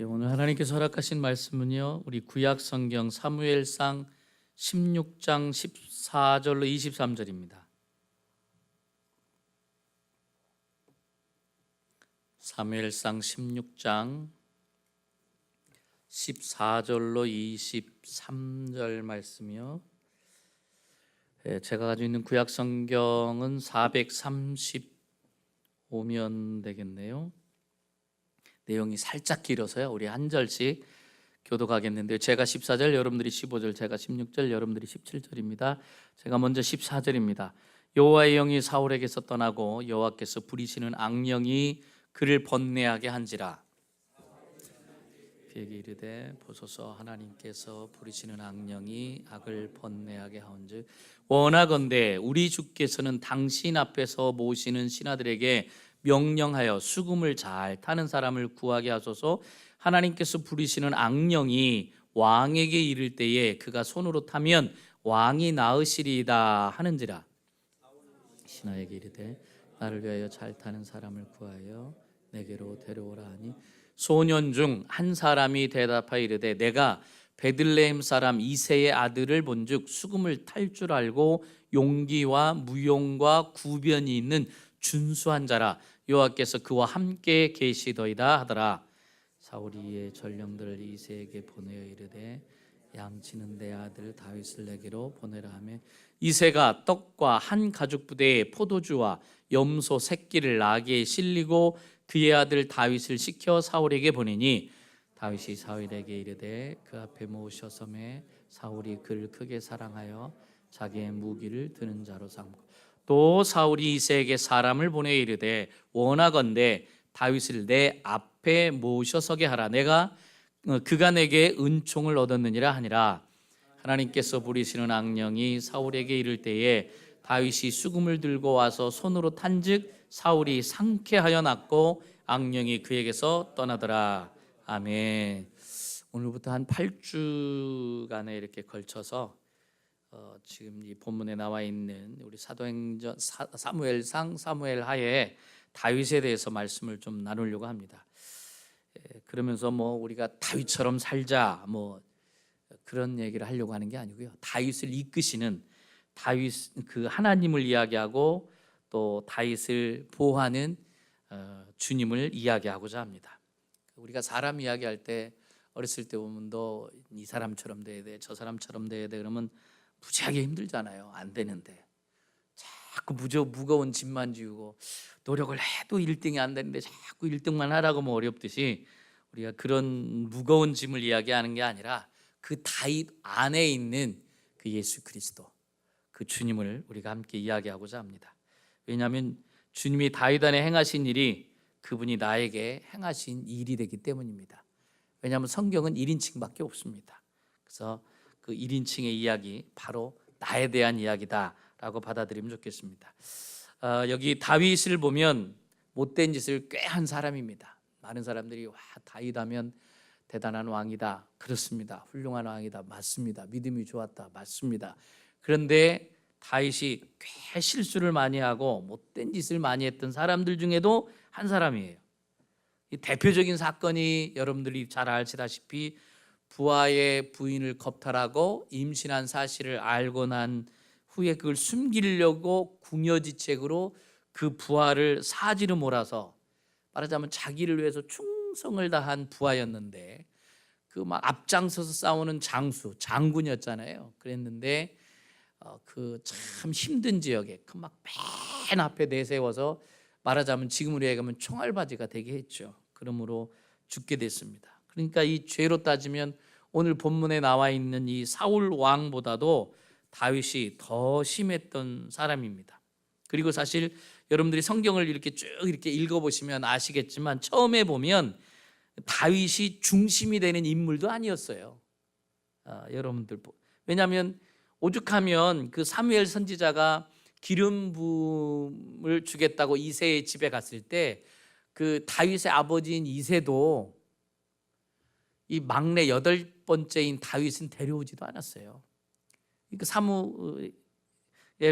오늘 하나님께서 허락하신 말씀은요, 우리 구약 성경 사무엘상 16장 14절로 23절입니다. 사무엘상 16장 14절로 23절 말씀이요. 제가 가지고 있는 구약 성경은 435면 되겠네요. 내용이 살짝 길어서요. 우리 한 절씩 교독하겠는데요. 제가 14절, 여러분들이 15절, 제가 16절, 여러분들이 17절입니다. 제가 먼저 14절입니다. 여호와의 영이 사울에게서 떠나고 여호와께서 부리시는 악령이 그를 번뇌하게 한지라. 그에게 이르되 보소서, 하나님께서 부리시는 악령이 악을 번뇌하게 하온즉 원하건대 우리 주께서는 당신 앞에서 모시는 신하들에게 명령하여 수금을 잘 타는 사람을 구하게 하소서. 하나님께서 부리시는 악령이 왕에게 이를 때에 그가 손으로 타면 왕이 나으시리이다 하는지라. 신하에게 이르되 나를 위하여 잘 타는 사람을 구하여 내게로 데려오라 하니 소년 중 한 사람이 대답하여 이르되 내가 베들레헴 사람 이새의 아들을 본즉 수금을 탈 줄 알고 용기와 무용과 구변이 있는 준수한 자라. 여호와께서 그와 함께 계시더이다 하더라. 사울이 이에 전령들을 이새에게 보내어 이르되 양치는 내 아들 다윗을 내게로 보내라 하며 이새가 떡과 한 가죽 부대에 포도주와 염소 새끼를 나귀에 실리고 그의 아들 다윗을 시켜 사울에게 보내니 다윗이 사울에게 이르되 그 앞에 모셔섬에 사울이 그를 크게 사랑하여 자기의 무기를 드는 자로 삼고 또 사울이 이새에게 사람을 보내 이르되 원하건대 다윗을 내 앞에 모셔서게 하라. 그가 내게 은총을 얻었느니라 하니라. 하나님께서 부리시는 악령이 사울에게 이를 때에 다윗이 수금을 들고 와서 손으로 탄즉 사울이 상쾌하여 낫고 악령이 그에게서 떠나더라. 아멘. 오늘부터 한 8주간에 이렇게 걸쳐서 지금 이 본문에 나와 있는 우리 사도행전 사무엘상 사무엘하에 다윗에 대해서 말씀을 좀 나누려고 합니다. 그러면서 우리가 다윗처럼 살자 그런 얘기를 하려고 하는 게 아니고요. 다윗을 이끄시는 다윗 그 하나님을 이야기하고 또 다윗을 보호하는 주님을 이야기하고자 합니다. 우리가 사람 이야기할 때 어렸을 때 보면 너 이 사람처럼 돼야 돼, 저 사람처럼 돼야 돼 그러면 무지하게 힘들잖아요. 안 되는데 자꾸 무거운 짐만 지우고 노력을 해도 1등이 안 되는데 자꾸 1등만 하라고 어렵듯이 우리가 그런 무거운 짐을 이야기하는 게 아니라 그 다윗 안에 있는 그 예수 그리스도 그 주님을 우리가 함께 이야기하고자 합니다. 왜냐하면 주님이 다윗 안에 행하신 일이 그분이 나에게 행하신 일이 되기 때문입니다. 왜냐하면 성경은 1인칭밖에 없습니다. 그래서 그 1인칭의 이야기 바로 나에 대한 이야기다라고 받아들이면 좋겠습니다. 여기 다윗을 보면 못된 짓을 꽤 한 사람입니다. 많은 사람들이 다윗하면 대단한 왕이다. 그렇습니다. 훌륭한 왕이다. 맞습니다. 믿음이 좋았다. 맞습니다. 그런데 다윗이 꽤 실수를 많이 하고 못된 짓을 많이 했던 사람들 중에도 한 사람이에요. 이 대표적인 사건이 여러분들이 잘 아시다시피 부하의 부인을 겁탈하고 임신한 사실을 알고 난 후에 그걸 숨기려고 궁여지책으로 그 부하를 사지로 몰아서 말하자면 자기를 위해서 충성을 다한 부하였는데 그 앞장서서 싸우는 장군이었잖아요. 그랬는데 그 참 힘든 지역에 그 맨 앞에 내세워서 말하자면 지금으로 얘기하면 총알바지가 되게 했죠. 그러므로 죽게 됐습니다. 그러니까 이 죄로 따지면 오늘 본문에 나와 있는 이 사울 왕보다도 다윗이 더 심했던 사람입니다. 그리고 사실 여러분들이 성경을 이렇게 쭉 이렇게 읽어보시면 아시겠지만 처음에 보면 다윗이 중심이 되는 인물도 아니었어요. 여러분들 왜냐하면 오죽하면 그 사무엘 선지자가 기름 부음을 주겠다고 이새의 집에 갔을 때 그 다윗의 아버지인 이새도 이 막내 8번째인 다윗은 데려오지도 않았어요. 그러니까 사무엘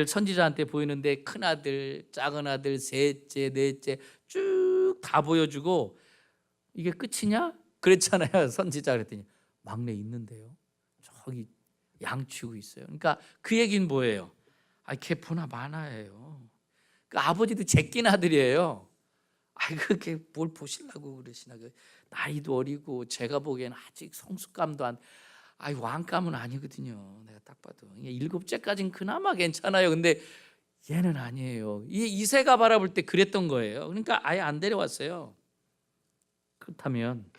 선지자한테 보이는데 큰아들, 작은아들, 셋째, 넷째 쭉 다 보여주고 이게 끝이냐? 그랬잖아요. 선지자 그랬더니 막내 있는데요. 저기 양치고 있어요. 그러니까 그 얘기는 뭐예요? 걔 보나 마나예요. 그 아버지도 제낀 아들이에요. 그렇게 뭘 보시려고 그러시나. 나이도 어리고 제가 보기에는 아직 성숙감도 안. 왕감은 아니거든요. 내가 딱 봐도 7째까지는 그나마 괜찮아요. 근데 얘는 아니에요. 이세가 바라볼 때 그랬던 거예요. 그러니까 아예 안 데려왔어요. 그렇다면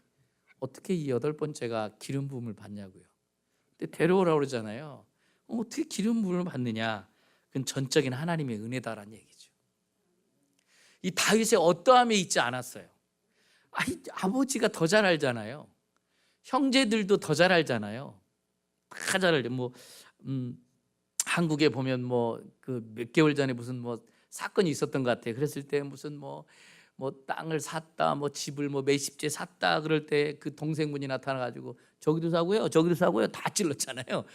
어떻게 이 8번째가 기름 부음을 받냐고요. 근데 데려오라고 그러잖아요. 어떻게 기름 부음을 받느냐? 그건 전적인 하나님의 은혜다라는 얘기죠. 이 다윗의 어떠함에 있지 않았어요. 아버지가 더 잘 알잖아요. 형제들도 더 잘 알잖아요. 다 잘 알죠. 한국에 보면 그 몇 개월 전에 무슨 사건이 있었던 것 같아요. 그랬을 때 무슨 땅을 샀다, 집을 몇십 채 샀다 그럴 때 그 동생분이 나타나가지고 저기도 사고요, 저기도 사고요 다 찔렀잖아요.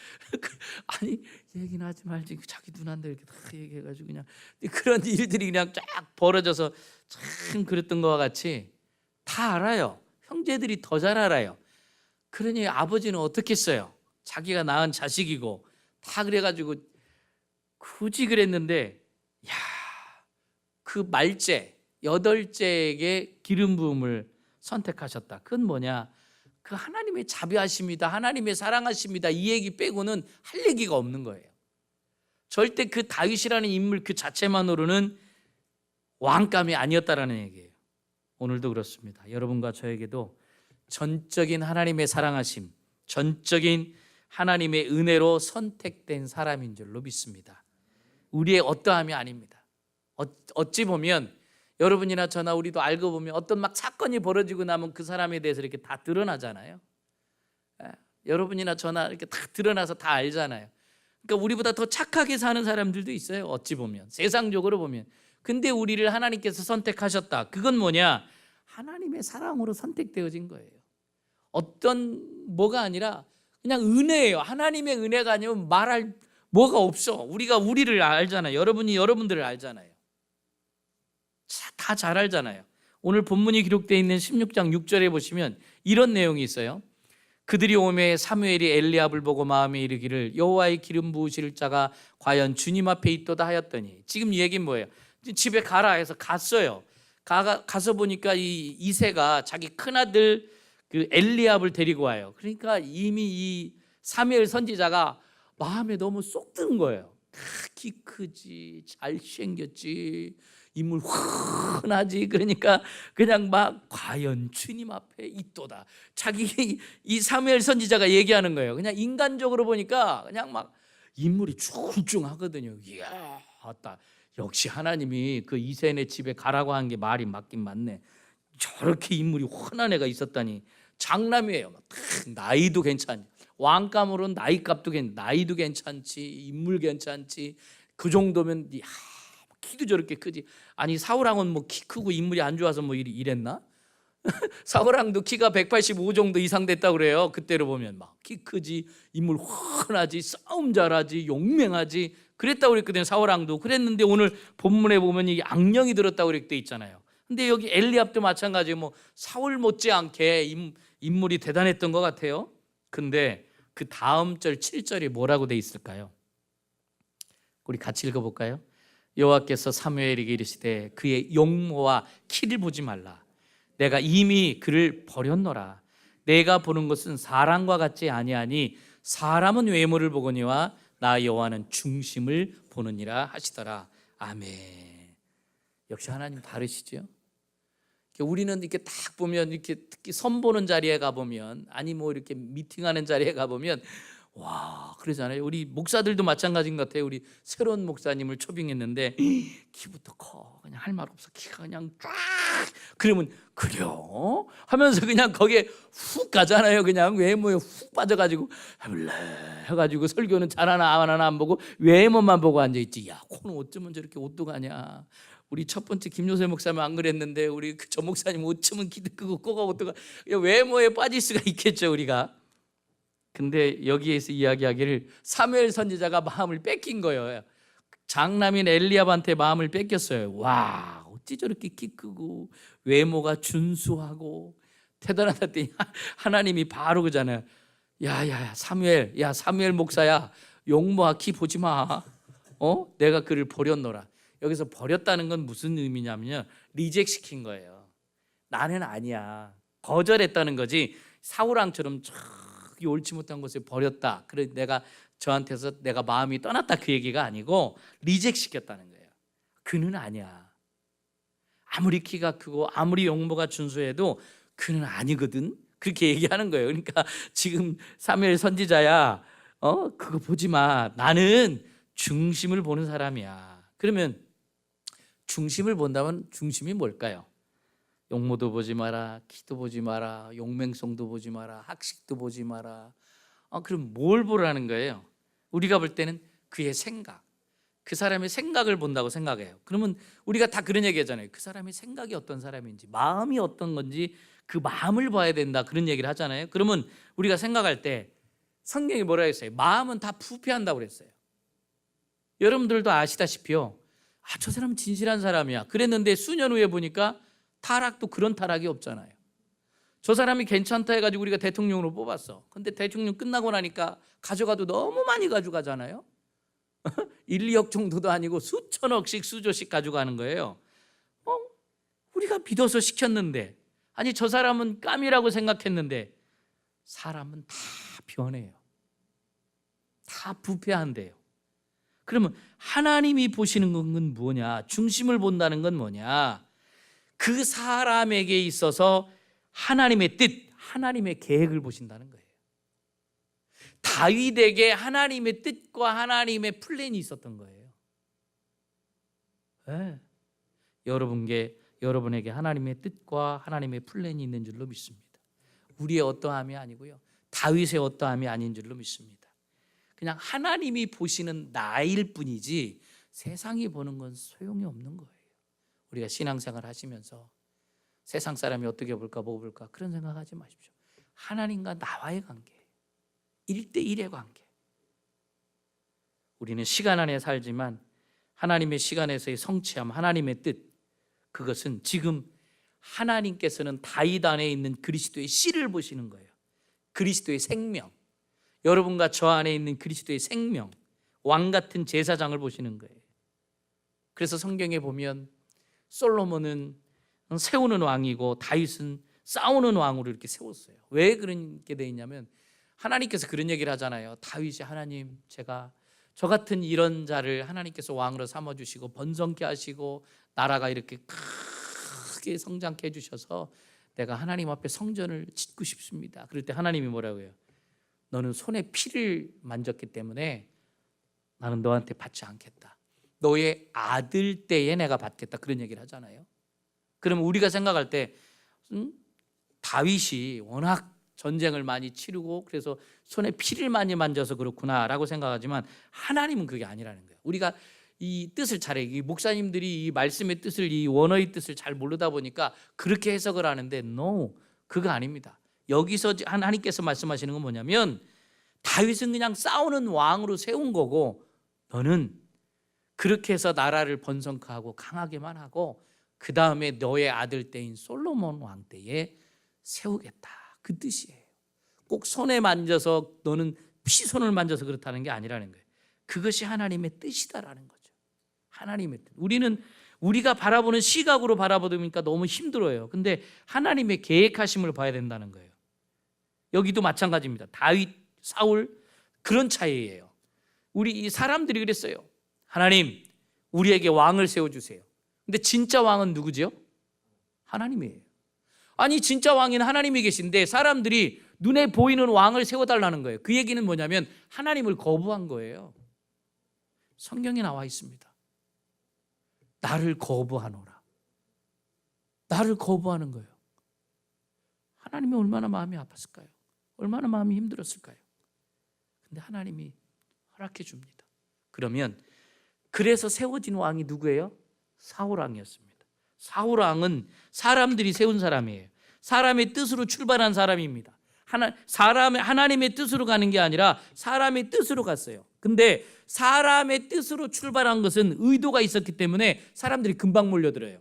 아니 얘기는 하지 말지 자기 누나인데 이렇게 다 얘기해가지고 그냥 그런 일들이 그냥 쫙 벌어져서 참 그랬던 것과 같이 다 알아요. 형제들이 더 잘 알아요. 그러니 아버지는 어떻게 했어요? 자기가 낳은 자식이고 다 그래가지고 굳이 그랬는데 그 말째 8째에게 기름 부음을 선택하셨다. 그건 뭐냐? 그 하나님의 자비하십니다, 하나님의 사랑하십니다, 이 얘기 빼고는 할 얘기가 없는 거예요. 절대 그 다윗이라는 인물 그 자체만으로는 왕감이 아니었다라는 얘기예요. 오늘도 그렇습니다. 여러분과 저에게도 전적인 하나님의 사랑하심, 전적인 하나님의 은혜로 선택된 사람인 줄로 믿습니다. 우리의 어떠함이 아닙니다. 어찌 보면 여러분이나 저나 우리도 알고 보면 어떤 사건이 벌어지고 나면 그 사람에 대해서 이렇게 다 드러나잖아요. 여러분이나 저나 이렇게 다 드러나서 다 알잖아요. 그러니까 우리보다 더 착하게 사는 사람들도 있어요. 어찌 보면 세상적으로 보면. 근데 우리를 하나님께서 선택하셨다. 그건 뭐냐? 하나님의 사랑으로 선택되어진 거예요. 어떤 뭐가 아니라 그냥 은혜예요. 하나님의 은혜가 아니면 말할 뭐가 없어. 우리가 우리를 알잖아요. 여러분이 여러분들을 알잖아요. 다 잘 알잖아요. 오늘 본문이 기록되어 있는 16장 6절에 보시면 이런 내용이 있어요. 그들이 오매 사무엘이 엘리압을 보고 마음에 이르기를 여호와의 기름 부으실 자가 과연 주님 앞에 있도다 하였더니, 지금 이 얘기는 뭐예요? 집에 가라 해서 갔어요. 가서 보니까 이 이새가 자기 큰아들 그 엘리압을 데리고 와요. 그러니까 이미 이 사무엘 선지자가 마음에 너무 쏙 드는 거예요. 키 크지, 잘생겼지, 인물 훤하지. 그러니까 그냥 과연 주님 앞에 있도다. 자기 이 사무엘 선지자가 얘기하는 거예요. 그냥 인간적으로 보니까 그냥 인물이 출중하거든요. 이야, 맞다. 역시 하나님이 그 이새네 집에 가라고 한 게 말이 맞긴 맞네. 저렇게 인물이 훤한 애가 있었다니. 장남이에요. 나이도 괜찮지. 왕감으로는 나이값도 나이도 괜찮지, 인물 괜찮지. 그 정도면 키도 저렇게 크지. 아니 사울왕은 키 크고 인물이 안 좋아서 이랬나? 사울왕도 키가 185 정도 이상 됐다고 그래요. 그때로 보면 키 크지, 인물 훤하지, 싸움 잘하지, 용맹하지, 그랬다고 그랬거든요. 사울왕도 그랬는데 오늘 본문에 보면 이 악령이 들었다고 그렇게 있잖아요. 근데 여기 엘리압도 마찬가지예요. 사울 못지않게 인물이 대단했던 것 같아요. 근데 그 다음 절 7절이 뭐라고 돼 있을까요? 우리 같이 읽어볼까요? 여호와께서 사무엘에게 이르시되 그의 용모와 키를 보지 말라. 내가 이미 그를 버렸노라. 내가 보는 것은 사람과 같지 아니하니 사람은 외모를 보거니와 나 여호와는 중심을 보느니라 하시더라. 아멘. 역시 하나님 다르시죠? 우리는 이렇게 딱 보면 이렇게 특히 선보는 자리에 가보면, 아니 이렇게 미팅하는 자리에 가보면 와 그러잖아요. 우리 목사들도 마찬가지인 것 같아요. 우리 새로운 목사님을 초빙했는데 키부터 커, 그냥 할 말 없어, 키가 그냥 쫙. 그러면 그래요? 하면서 그냥 거기에 훅 가잖아요. 그냥 외모에 훅 빠져가지고 해가지고 설교는 잘하나 안 하나 안 보고 외모만 보고 앉아있지. 야, 코는 어쩌면 저렇게 옷도 가냐. 우리 첫 번째 김요셉 목사님 안 그랬는데 우리 저 목사님 어쩌면 키도 크고 코가 어떠가. 외모에 빠질 수가 있겠죠 우리가. 근데 여기에서 이야기하기를 사무엘 선지자가 마음을 뺏긴 거예요. 장남인 엘리압한테 마음을 뺏겼어요. 와, 어찌 저렇게 키 크고 외모가 준수하고 대단하다 했더니 하나님이 바로 그잖아요. 야야야 사무엘, 야 사무엘 목사야, 용모아키 보지 마. 내가 그를 버렸노라. 여기서 버렸다는 건 무슨 의미냐면요, 리젝 시킨 거예요. 나는 아니야, 거절했다는 거지. 사울왕처럼 저기 옳지 못한 곳에 버렸다, 그래 내가 저한테서 내가 마음이 떠났다, 그 얘기가 아니고 리젝 시켰다는 거예요. 그는 아니야. 아무리 키가 크고 아무리 용모가 준수해도 그는 아니거든, 그렇게 얘기하는 거예요. 그러니까 지금 사무엘 선지자야, 그거 보지 마, 나는 중심을 보는 사람이야. 그러면 중심을 본다면 중심이 뭘까요? 용모도 보지 마라, 키도 보지 마라, 용맹성도 보지 마라, 학식도 보지 마라. 그럼 뭘 보라는 거예요? 우리가 볼 때는 그의 생각, 그 사람의 생각을 본다고 생각해요. 그러면 우리가 다 그런 얘기 하잖아요. 그 사람의 생각이 어떤 사람인지, 마음이 어떤 건지 그 마음을 봐야 된다, 그런 얘기를 하잖아요. 그러면 우리가 생각할 때 성경이 뭐라 했어요? 마음은 다 부패한다고 그랬어요. 여러분들도 아시다시피요, 저 사람은 진실한 사람이야 그랬는데 수년 후에 보니까 타락도 그런 타락이 없잖아요. 저 사람이 괜찮다 해가지고 우리가 대통령으로 뽑았어. 근데 대통령 끝나고 나니까 가져가도 너무 많이 가져가잖아요. 1, 2억 정도도 아니고 수천억씩 수조씩 가져가는 거예요. 우리가 믿어서 시켰는데, 아니 저 사람은 깜이라고 생각했는데 사람은 다 변해요. 다 부패한대요. 그러면 하나님이 보시는 건 뭐냐? 중심을 본다는 건 뭐냐? 그 사람에게 있어서 하나님의 뜻, 하나님의 계획을 보신다는 거예요. 다윗에게 하나님의 뜻과 하나님의 플랜이 있었던 거예요. 네. 여러분에게 하나님의 뜻과 하나님의 플랜이 있는 줄로 믿습니다. 우리의 어떠함이 아니고요, 다윗의 어떠함이 아닌 줄로 믿습니다. 그냥 하나님이 보시는 나일 뿐이지 세상이 보는 건 소용이 없는 거예요. 우리가 신앙생활 하시면서 세상 사람이 어떻게 볼까 뭐 볼까 그런 생각하지 마십시오. 하나님과 나와의 관계, 1대1의 관계. 우리는 시간 안에 살지만 하나님의 시간에서의 성취함, 하나님의 뜻, 그것은 지금 하나님께서는 다윗 안에 있는 그리스도의 씨를 보시는 거예요. 그리스도의 생명, 여러분과 저 안에 있는 그리스도의 생명, 왕 같은 제사장을 보시는 거예요. 그래서 성경에 보면 솔로몬은 세우는 왕이고 다윗은 싸우는 왕으로 이렇게 세웠어요. 왜 그렇게 돼 있냐면 하나님께서 그런 얘기를 하잖아요. 다윗이, 하나님, 제가 저 같은 이런 자를 하나님께서 왕으로 삼아주시고 번성케 하시고 나라가 이렇게 크게 성장케 해주셔서 내가 하나님 앞에 성전을 짓고 싶습니다. 그럴 때 하나님이 뭐라고 해요? 너는 손에 피를 만졌기 때문에 나는 너한테 받지 않겠다. 너의 아들 때에 내가 받겠다, 그런 얘기를 하잖아요. 그러면 우리가 생각할 때 다윗이 워낙 전쟁을 많이 치르고 그래서 손에 피를 많이 만져서 그렇구나라고 생각하지만 하나님은 그게 아니라는 거예요. 우리가 이 뜻을 이 목사님들이 이 말씀의 뜻을, 이 원어의 뜻을 잘 모르다 보니까 그렇게 해석을 하는데 no, 그거 아닙니다. 여기서 하나님께서 말씀하시는 건 뭐냐면 다윗은 그냥 싸우는 왕으로 세운 거고 너는 그렇게 해서 나라를 번성하고 강하게만 하고 그 다음에 너의 아들 때인 솔로몬 왕 때에 세우겠다, 그 뜻이에요. 꼭 손에 만져서 너는 피손을 만져서 그렇다는 게 아니라는 거예요. 그것이 하나님의 뜻이다라는 거죠. 하나님의 뜻. 우리가 바라보는 시각으로 바라보니까 너무 힘들어요. 근데 하나님의 계획하심을 봐야 된다는 거예요. 여기도 마찬가지입니다. 다윗, 사울, 그런 차이예요. 우리 이 사람들이 그랬어요. 하나님, 우리에게 왕을 세워주세요. 근데 진짜 왕은 누구죠? 하나님이에요. 아니 진짜 왕인 하나님이 계신데 사람들이 눈에 보이는 왕을 세워달라는 거예요. 그 얘기는 뭐냐면 하나님을 거부한 거예요. 성경에 나와 있습니다. 나를 거부하노라. 나를 거부하는 거예요. 하나님이 얼마나 마음이 아팠을까요? 얼마나 마음이 힘들었을까요? 근데 하나님이 허락해 줍니다. 그러면 그래서 세워진 왕이 누구예요? 사울왕이었습니다. 사울왕은 사람들이 세운 사람이에요. 사람의 뜻으로 출발한 사람입니다. 하나님의 뜻으로 가는 게 아니라 사람의 뜻으로 갔어요. 근데 사람의 뜻으로 출발한 것은 의도가 있었기 때문에 사람들이 금방 몰려들어요.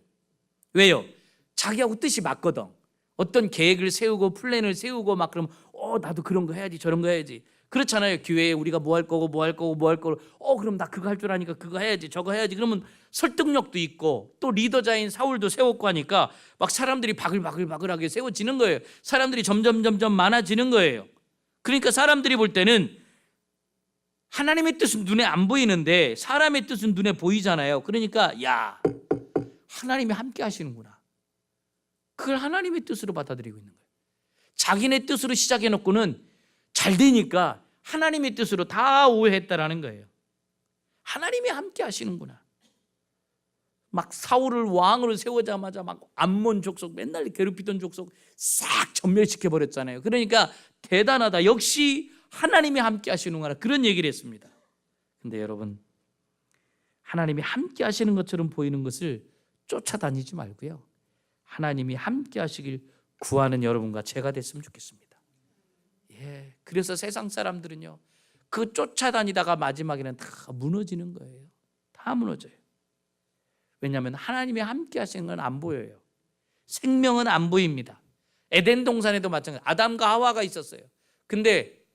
왜요? 자기하고 뜻이 맞거든. 어떤 계획을 세우고 플랜을 세우고 막 그러면 나도 그런 거 해야지 저런 거 해야지. 그렇잖아요. 교회에 우리가 뭐 할 거고 뭐 할 거고 뭐 할 거고 그럼 나 그거 할 줄 아니까 그거 해야지 저거 해야지. 그러면 설득력도 있고 또 리더자인 사울도 세웠고 하니까 막 사람들이 바글바글하게 세워지는 거예요. 사람들이 점점 많아지는 거예요. 그러니까 사람들이 볼 때는 하나님의 뜻은 눈에 안 보이는데 사람의 뜻은 눈에 보이잖아요. 그러니까 야, 하나님이 함께 하시는구나. 그걸 하나님의 뜻으로 받아들이고 있는 거예요. 자기네 뜻으로 시작해놓고는 잘 되니까 하나님의 뜻으로 다 오해했다라는 거예요. 하나님이 함께 하시는구나. 막 사울을 왕으로 세우자마자 막 암몬 족속 맨날 괴롭히던 족속 싹 전멸시켜 버렸잖아요. 그러니까 대단하다. 역시 하나님이 함께 하시는구나. 그런 얘기를 했습니다. 근데 여러분, 하나님이 함께 하시는 것처럼 보이는 것을 쫓아다니지 말고요. 하나님이 함께 하시길 구하는 여러분과 제가 됐으면 좋겠습니다. 그래서 세상 사람들은요, 그 쫓아다니다가 마지막에는 다 무너지는 거예요. 다 무너져요. 왜냐하면 하나님이 함께 하시는 건 안 보여요. 생명은 안 보입니다. 에덴 동산에도 마찬가지. 아담과 하와가 있었어요. 근데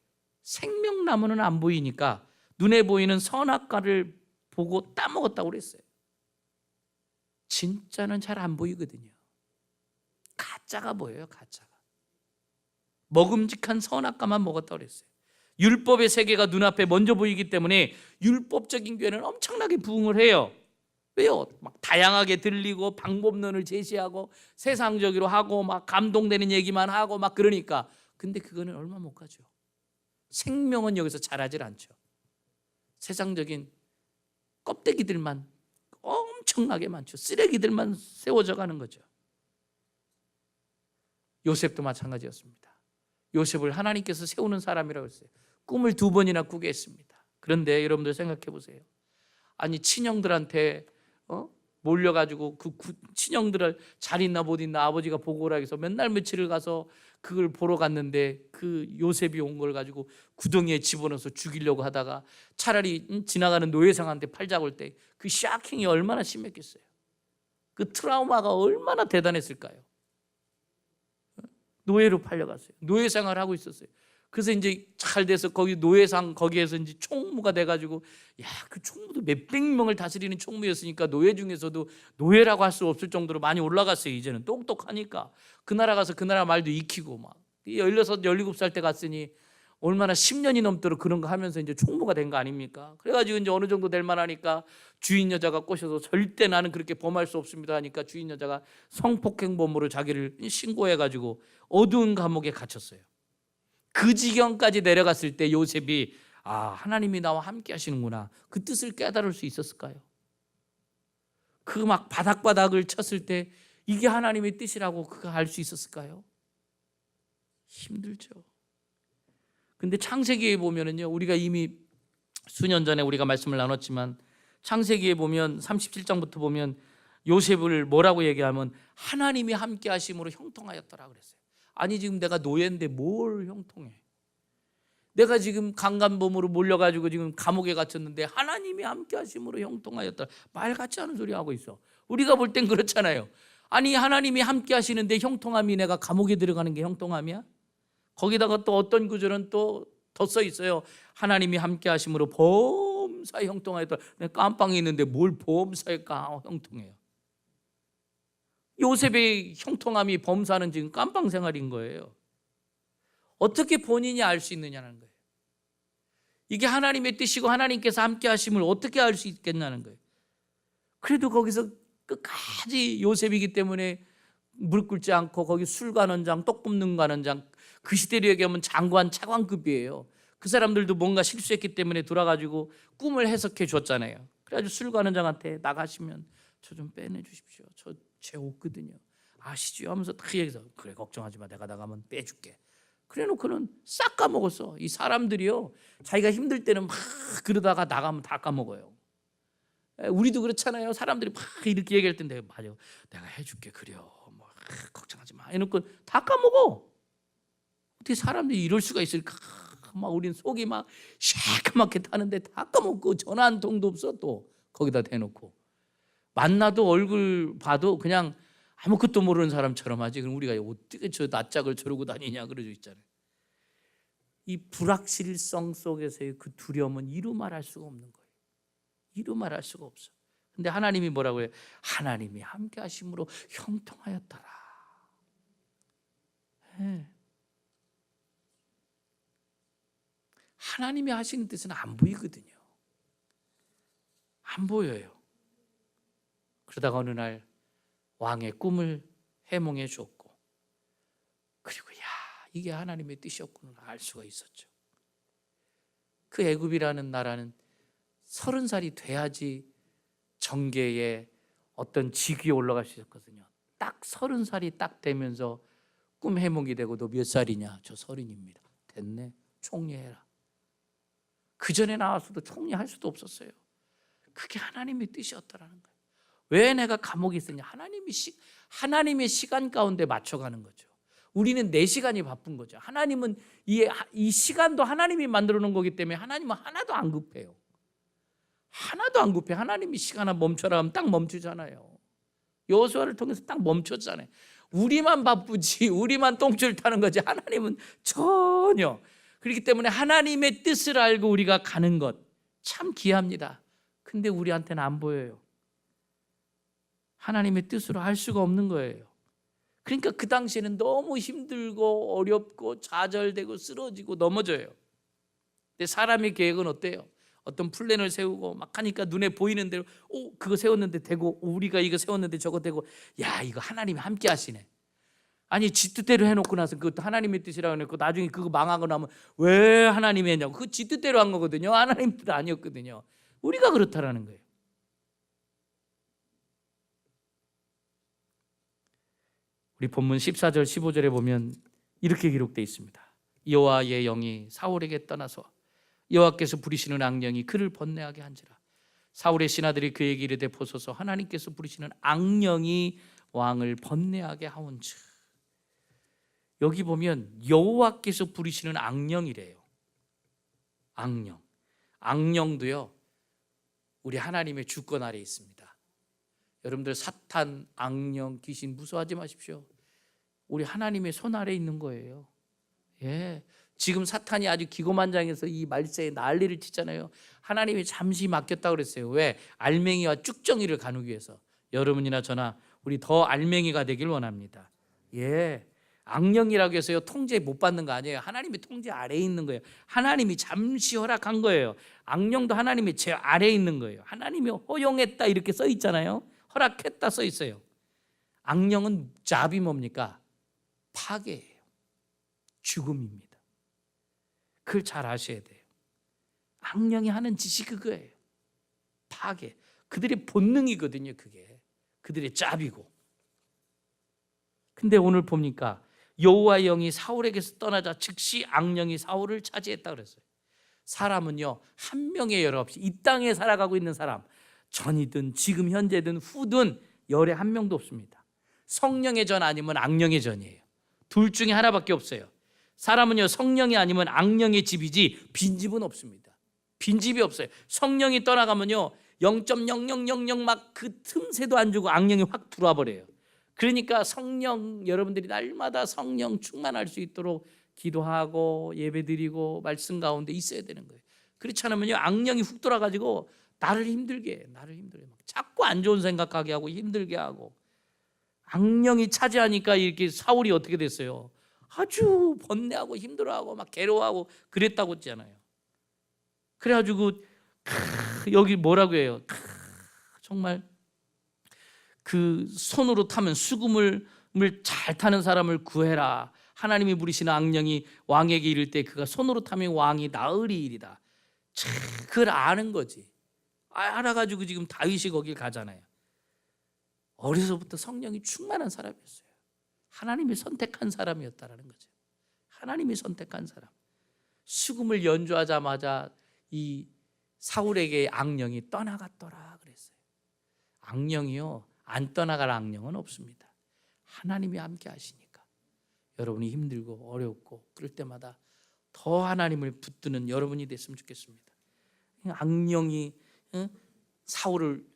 생명나무는 안 보이니까 눈에 보이는 선악과를 보고 따먹었다고 그랬어요. 진짜는 잘 안 보이거든요. 가짜가 보여요. 가짜가. 먹음직한 선악과만 먹었다고 그랬어요. 율법의 세계가 눈앞에 먼저 보이기 때문에 율법적인 교회는 엄청나게 부흥을 해요. 왜요? 막 다양하게 들리고 방법론을 제시하고 세상적으로 하고 막 감동되는 얘기만 하고 막 그러니까. 근데 그거는 얼마 못 가죠. 생명은 여기서 자라질 않죠. 세상적인 껍데기들만 엄청나게 많죠. 쓰레기들만 세워져 가는 거죠. 요셉도 마찬가지였습니다. 요셉을 하나님께서 세우는 사람이라고 했어요. 꿈을 2번이나 꾸게 했습니다. 그런데 여러분들 생각해 보세요. 아니 친형들한테 몰려가지고 그 친형들을 잘 있나 못 있나 아버지가 보고 오라 해서 맨날 며칠을 가서 그걸 보러 갔는데 그 요셉이 온 걸 가지고 구덩이에 집어넣어서 죽이려고 하다가 차라리 지나가는 노예상한테 팔자고 할 때 그 샤킹이 얼마나 심했겠어요. 그 트라우마가 얼마나 대단했을까요. 노예로 팔려갔어요. 노예 생활을 하고 있었어요. 그래서 이제 잘 돼서 거기 노예상 거기에서 이제 총무가 돼가지고 그 총무도 몇백 명을 다스리는 총무였으니까 노예 중에서도 노예라고 할 수 없을 정도로 많이 올라갔어요. 이제는 똑똑하니까 그 나라 가서 그 나라 말도 익히고 막 16, 17살 때 갔으니 얼마나 10년이 넘도록 그런 거 하면서 이제 총무가 된 거 아닙니까? 그래가지고 이제 어느 정도 될 만하니까 주인 여자가 꼬셔서 절대 나는 그렇게 범할 수 없습니다 하니까 주인 여자가 성폭행범으로 자기를 신고해가지고 어두운 감옥에 갇혔어요. 그 지경까지 내려갔을 때 요셉이 하나님이 나와 함께 하시는구나 그 뜻을 깨달을 수 있었을까요? 그 막 바닥바닥을 쳤을 때 이게 하나님의 뜻이라고 그가 알 수 있었을까요? 힘들죠. 근데 창세기에 보면은요, 우리가 이미 수년 전에 우리가 말씀을 나눴지만 창세기에 보면 37장부터 보면 요셉을 뭐라고 얘기하면 하나님이 함께 하심으로 형통하였더라 그랬어요. 아니 지금 내가 노예인데 뭘 형통해? 내가 지금 강간범으로 몰려가지고 지금 감옥에 갇혔는데 하나님이 함께 하심으로 형통하였더라. 말 같지 않은 소리 하고 있어. 우리가 볼 땐 그렇잖아요. 아니 하나님이 함께 하시는데 형통함이 내가 감옥에 들어가는 게 형통함이야? 거기다가 또 어떤 구절은 또 더 써 있어요. 하나님이 함께 하심으로 범사에 형통하였다. 내가 깜빵에 있는데 뭘 범사에 형통해요? 요셉의 형통함이 범사는 지금 깜빵 생활인 거예요. 어떻게 본인이 알 수 있느냐는 거예요. 이게 하나님의 뜻이고 하나님께서 함께 하심을 어떻게 알 수 있겠냐는 거예요. 그래도 거기서 끝까지 요셉이기 때문에 무릎 꿇지 않고 거기 술 가는 장, 떡 굽는 가는 장, 그 시대로 얘기하면 장관, 차관급이에요. 그 사람들도 뭔가 실수했기 때문에 돌아가지고 꿈을 해석해 줬잖아요. 그래가지고 술 가는 장한테 나가시면 저 좀 빼내주십시오. 저 제 옷거든요. 아시죠? 하면서 딱 얘기해서 그래 걱정하지 마. 내가 나가면 빼줄게. 그래 놓고는 싹 까먹었어. 이 사람들이요. 자기가 힘들 때는 막 그러다가 나가면 다 까먹어요. 우리도 그렇잖아요. 사람들이 막 이렇게 얘기할 때 내가 맞아. 내가 해줄게. 그래요. 뭐 걱정하지 마. 해놓고 다 까먹어. 어떻게 사람들이 이럴 수가 있을까? 막 우린 속이 막 시커멓게 타는데 다 까먹고 전화 한 통도 없어. 또 거기다 대놓고 만나도 얼굴 봐도 그냥 아무것도 모르는 사람처럼 하지. 그럼 우리가 어떻게 저 낯짝을 저러고 다니냐 그러죠 있잖아요. 이 불확실성 속에서의 그 두려움은 이루 말할 수가 없는 거예요. 이루 말할 수가 없어. 근데 하나님이 뭐라고 해요? 하나님이 함께 하심으로 형통하였더라. 네. 하나님이 하시는 뜻은 안 보이거든요. 안 보여요. 그러다가 어느 날 왕의 꿈을 해몽해 줬고, 그리고 이게 하나님의 뜻이었구나 알 수가 있었죠. 그 애굽이라는 나라는 30살이 돼야지 정계에 어떤 직위에 올라갈 수 있었거든요. 딱 30살이 딱 되면서 꿈 해몽이 되고, 너 몇 살이냐? 저 30입니다. 됐네. 총리해라. 그 전에 나왔어도 총리할 수도 없었어요. 그게 하나님의 뜻이었다라는 거예요. 왜 내가 감옥에 있었냐? 하나님의 시간 가운데 맞춰가는 거죠. 우리는 내 시간이 바쁜 거죠. 하나님은 이 시간도 하나님이 만들어 놓은 거기 때문에 하나님은 하나도 안 급해요. 하나도 안 급해. 하나님이 시간을 멈춰라 하면 딱 멈추잖아요. 여호수아를 통해서 딱 멈췄잖아요. 우리만 바쁘지, 우리만 똥줄 타는 거지. 하나님은 전혀. 그렇기 때문에 하나님의 뜻을 알고 우리가 가는 것 참 귀합니다. 근데 우리한테는 안 보여요. 하나님의 뜻으로 할 수가 없는 거예요. 그러니까 그 당시에는 너무 힘들고 어렵고 좌절되고 쓰러지고 넘어져요. 근데 사람의 계획은 어때요? 어떤 플랜을 세우고 막 하니까 눈에 보이는 대로 그거 세웠는데 되고, 우리가 이거 세웠는데 저거 되고, 이거 하나님이 함께 하시네. 아니 지 뜻대로 해놓고 나서 그것도 하나님의 뜻이라고 해놓고 나중에 그거 망하고 나면 왜 하나님이 했냐고. 그거 지 뜻대로 한 거거든요. 하나님 뜻 아니었거든요. 우리가 그렇다라는 거예요. 우리 본문 14절 15절에 보면 이렇게 기록되어 있습니다. 여호와의 영이 사울에게 떠나서 여호와께서 부리시는 악령이 그를 번뇌하게 한지라. 사울의 신하들이 그에게 이르되 보소서, 하나님께서 부리시는 악령이 왕을 번뇌하게 하온즉. 여기 보면 여호와께서 부리시는 악령이래요. 악령도요 우리 하나님의 주권 아래에 있습니다. 여러분들 사탄, 악령, 귀신 무서워하지 마십시오. 우리 하나님의 손 아래에 있는 거예요. 지금 사탄이 아주 기고만장해서 이 말세에 난리를 치잖아요. 하나님이 잠시 맡겼다고 그랬어요. 왜? 알맹이와 쭉정이를 가누기 위해서. 여러분이나 저나 우리 더 알맹이가 되길 원합니다. 악령이라고 해서요 통제 못 받는 거 아니에요. 하나님의 통제 아래에 있는 거예요. 하나님이 잠시 허락한 거예요. 악령도 하나님의 제 아래에 있는 거예요. 하나님이 허용했다 이렇게 써 있잖아요. 허락했다 써 있어요. 악령은 잡이 뭡니까? 파괴예요. 죽음입니다. 그걸 잘 아셔야 돼요. 악령이 하는 짓이 그거예요. 파괴. 그들의 본능이거든요. 그게 그들의 짭이고. 근데 오늘 보니까 여호와의 영이 사울에게서 떠나자 즉시 악령이 사울을 차지했다 그랬어요. 사람은요 한 명의 열 없이 이 땅에 살아가고 있는 사람, 전이든 지금 현재든 후든 열에 한 명도 없습니다. 성령의 전 아니면 악령의 전이에요. 둘 중에 하나밖에 없어요. 사람은요 성령이 아니면 악령의 집이지 빈집은 없습니다. 빈집이 없어요. 성령이 떠나가면요 0.0000 막 그 틈새도 안 주고 악령이 확 들어와 버려요. 그러니까 성령, 여러분들이 날마다 성령 충만할 수 있도록 기도하고 예배드리고 말씀 가운데 있어야 되는 거예요. 그렇지 않으면요 악령이 훅 돌아가지고 나를 힘들게 해. 자꾸 안 좋은 생각하게 하고 힘들게 하고. 악령이 차지하니까 이렇게 사울이 어떻게 됐어요? 아주 번뇌하고 힘들어하고 막 괴로워하고 그랬다고 했잖아요. 그래가지고 여기 뭐라고 해요? 정말 그 손으로 타면 수금을 잘 타는 사람을 구해라. 하나님이 부리시는 악령이 왕에게 이를 때 그가 손으로 타면 왕이 나으리이리다. 그걸 아는 거지. 알아가지고 지금 다윗이 거길 가잖아요. 어려서부터 성령이 충만한 사람이었어요. 하나님이 선택한 사람이었다라는 거죠. 하나님이 선택한 사람. 수금을 연주하자마자 이 사울에게 악령이 떠나갔더라 그랬어요. 악령이요 안 떠나갈 악령은 없습니다. 하나님이 함께 하시니까. 여러분이 힘들고 어렵고 그럴 때마다 더 하나님을 붙드는 여러분이 됐으면 좋겠습니다. 악령이 사울을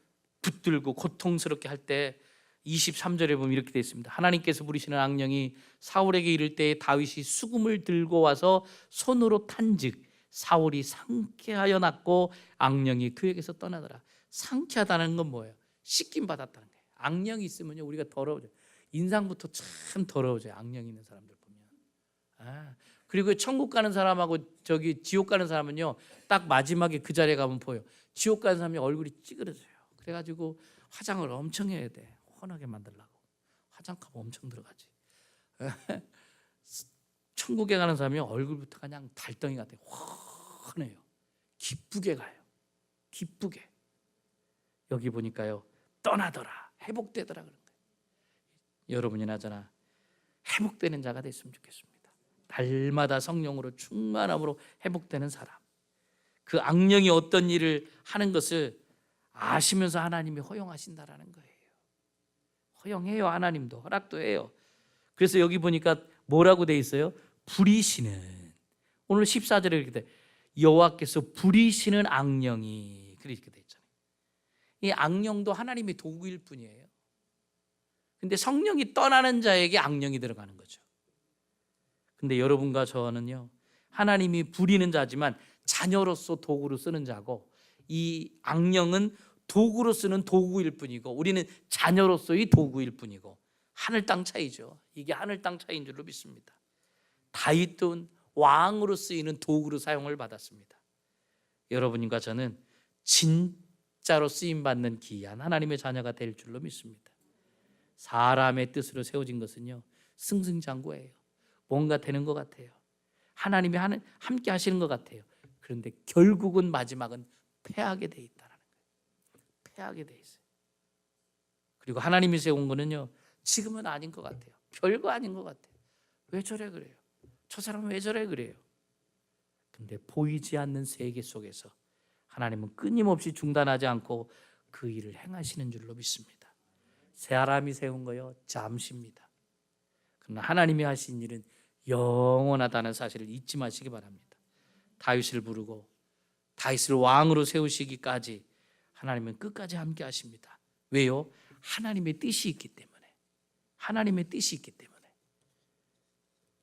붙들고 고통스럽게 할 때 23절에 보면 이렇게 되어 있습니다. 하나님께서 부리시는 악령이 사울에게 이를 때에 다윗이 수금을 들고 와서 손으로 탄즉 사울이 상쾌하여 났고 악령이 그에게서 떠나더라. 상쾌하다는 건 뭐예요? 씻김 받았다는 거예요. 악령이 있으면요 우리가 더러워져요. 인상부터 참 더러워져요. 악령 있는 사람들 보면. 그리고 천국 가는 사람하고 저기 지옥 가는 사람은요 딱 마지막에 그 자리에 가면 보여요. 지옥 가는 사람이 얼굴이 찌그러져요. 그래가지고 화장을 엄청 해야 돼. 훤하게 만들려고 화장값 엄청 들어가지. 천국에 가는 사람이 얼굴부터 그냥 달덩이 같아요. 훤해요. 기쁘게 가요. 기쁘게. 여기 보니까요 떠나더라, 회복되더라 그런 거예요. 여러분이나 저나 회복되는 자가 됐으면 좋겠습니다. 날마다 성령으로 충만함으로 회복되는 사람. 그 악령이 어떤 일을 하는 것을 아시면서 하나님이 허용하신다라는 거예요. 허용해요. 하나님도 허락도 해요. 그래서 여기 보니까 뭐라고 돼 있어요? 부리시는. 오늘 14절에 이렇게 돼. 여호와께서 부리시는 악령이 그렇게 돼 있잖아요. 이 악령도 하나님의 도구일 뿐이에요. 근데 성령이 떠나는 자에게 악령이 들어가는 거죠. 근데 여러분과 저는요 하나님이 부리는 자지만 자녀로서 도구로 쓰는 자고, 이 악령은 도구로 쓰는 도구일 뿐이고 우리는 자녀로서의 도구일 뿐이고, 하늘 땅 차이죠. 이게 하늘 땅 차이인 줄로 믿습니다. 다윗은 왕으로 쓰이는 도구로 사용을 받았습니다. 여러분과 저는 진짜로 쓰임받는 귀한 하나님의 자녀가 될 줄로 믿습니다. 사람의 뜻으로 세워진 것은요 승승장구예요. 뭔가 되는 것 같아요. 하나님이 함께 하시는 것 같아요. 그런데 결국은 마지막은 패하게 돼 있다라는 거예요. 패하게 돼 있어요. 그리고 하나님이 세운 거는요 지금은 아닌 것 같아요. 별거 아닌 것 같아요. 왜 저래 그래요? 저 사람은 왜 저래 그래요? 근데 보이지 않는 세계 속에서 하나님은 끊임없이 중단하지 않고 그 일을 행하시는 줄로 믿습니다. 사람이 세운 거요 잠시입니다. 그러나 하나님이 하신 일은 영원하다는 사실을 잊지 마시기 바랍니다. 다윗을 부르고 다윗을 왕으로 세우시기까지 하나님은 끝까지 함께 하십니다. 왜요? 하나님의 뜻이 있기 때문에. 하나님의 뜻이 있기 때문에.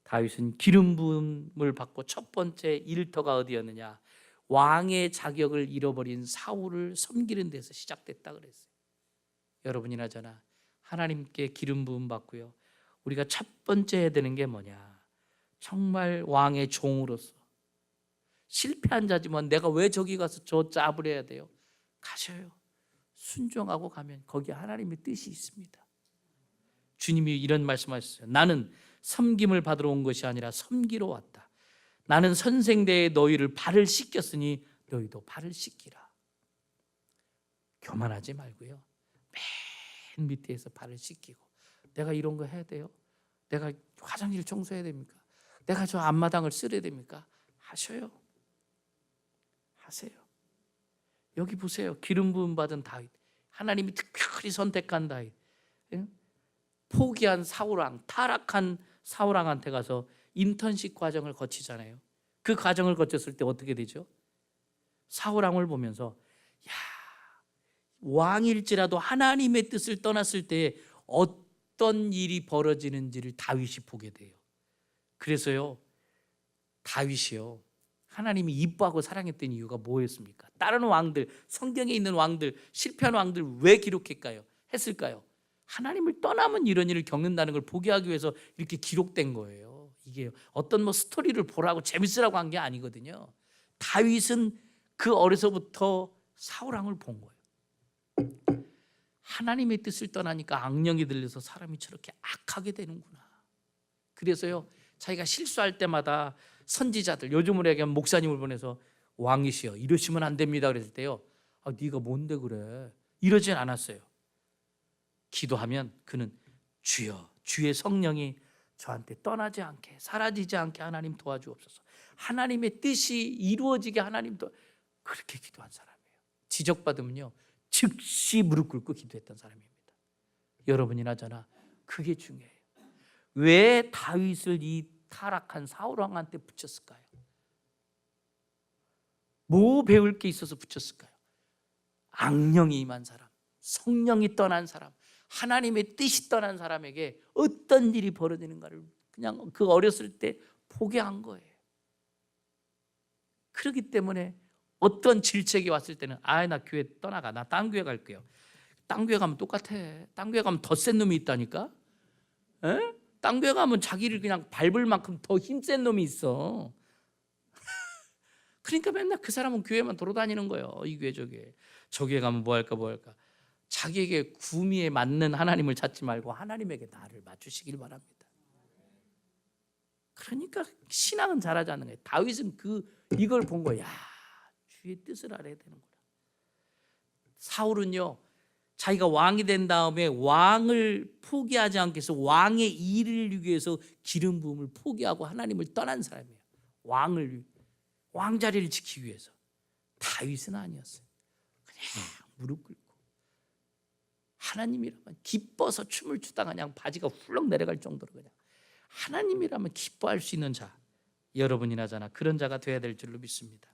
다윗은 기름 부음을 받고 첫 번째 일터가 어디였느냐? 왕의 자격을 잃어버린 사울을 섬기는 데서 시작됐다 그랬어요. 여러분이나 저나 하나님께 기름 부음 받고요 우리가 첫 번째 해야 되는 게 뭐냐? 정말 왕의 종으로서 실패한 자지만 내가 왜 저기 가서 저 짭을 해야 돼요? 가셔요. 순종하고 가면 거기에 하나님의 뜻이 있습니다. 주님이 이런 말씀하셨어요. 나는 섬김을 받으러 온 것이 아니라 섬기러 왔다. 나는 선생대에 너희를 발을 씻겼으니 너희도 발을 씻기라. 교만하지 말고요 맨 밑에서 발을 씻기고, 내가 이런 거 해야 돼요? 내가 화장실 청소해야 됩니까? 내가 저 앞마당을 쓸어야 됩니까? 하셔요. 하세요. 여기 보세요. 기름 부음 받은 다윗, 하나님이 특별히 선택한 다윗, 포기한 사울왕, 타락한 사울왕한테 가서 인턴십 과정을 거치잖아요. 그 과정을 거쳤을 때 어떻게 되죠? 사울왕을 보면서 야, 왕일지라도 하나님의 뜻을 떠났을 때 어떤 일이 벌어지는지를 다윗이 보게 돼요. 그래서요 다윗이요 하나님이 이뻐하고 사랑했던 이유가 뭐였습니까? 다른 왕들, 성경에 있는 왕들, 실패한 왕들 왜 기록했을까요? 하나님을 떠나면 이런 일을 겪는다는 걸 보게 하기 위해서 이렇게 기록된 거예요. 이게 어떤 뭐 스토리를 보라고 재밌으라고 한 게 아니거든요. 다윗은 그 어려서부터 사울왕을 본 거예요. 하나님의 뜻을 떠나니까 악령이 들려서 사람이 저렇게 악하게 되는구나. 그래서요 자기가 실수할 때마다 선지자들, 요즘으로 얘기하면 목사님을 보내서 왕이시여 이러시면 안 됩니다 그랬을 때요 네가 뭔데 그래? 이러진 않았어요. 기도하면 그는 주여 주의 성령이 저한테 떠나지 않게 사라지지 않게 하나님 도와주옵소서, 하나님의 뜻이 이루어지게 하나님 그렇게 기도한 사람이에요. 지적받으면요 즉시 무릎 꿇고 기도했던 사람입니다. 여러분이나 저나 그게 중요해요. 왜 다윗을 이 타락한 사울왕한테 붙였을까요? 뭐 배울 게 있어서 붙였을까요? 악령이 임한 사람, 성령이 떠난 사람, 하나님의 뜻이 떠난 사람에게 어떤 일이 벌어지는가를 그냥 그 어렸을 때 포기한 거예요. 그렇기 때문에 어떤 질책이 왔을 때는 나 교회 떠나가, 나 딴 교회 갈게요. 딴 교회 가면 똑같아. 딴 교회 가면 더 센 놈이 있다니까. 에? 딴 교회 가면 자기를 그냥 밟을 만큼 더 힘센 놈이 있어. 그러니까 맨날 그 사람은 교회만 돌아다니는 거예요. 이 교회 저 교회. 저 교회 가면 뭐 할까 뭐 할까. 자기에게 구미에 맞는 하나님을 찾지 말고 하나님에게 나를 맞추시길 바랍니다. 그러니까 신앙은 잘하지 않는 거예요. 다윗은 이걸 본 거야. 주의 뜻을 알아야 되는구나. 사울은요, 자기가 왕이 된 다음에 왕을 포기하지 않기 위해서 왕의 일을 위해서 기름 부음을 포기하고 하나님을 떠난 사람이에요. 왕자리를 지키기 위해서. 다윗은 아니었어요. 그냥 무릎 꿇고 하나님이라면 기뻐서 춤을 추다가 그냥 바지가 훌렁 내려갈 정도로 그냥 하나님이라면 기뻐할 수 있는 자, 여러분이나 저나 그런 자가 되어야 될 줄로 믿습니다.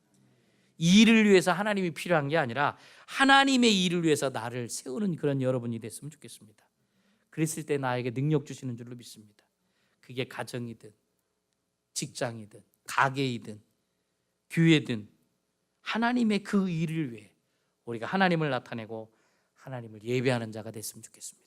일을 위해서 하나님이 필요한 게 아니라 하나님의 일을 위해서 나를 세우는 그런 여러분이 됐으면 좋겠습니다. 그랬을 때 나에게 능력 주시는 줄로 믿습니다. 그게 가정이든 직장이든 가게이든 교회든 하나님의 그 일을 위해 우리가 하나님을 나타내고 하나님을 예배하는 자가 됐으면 좋겠습니다.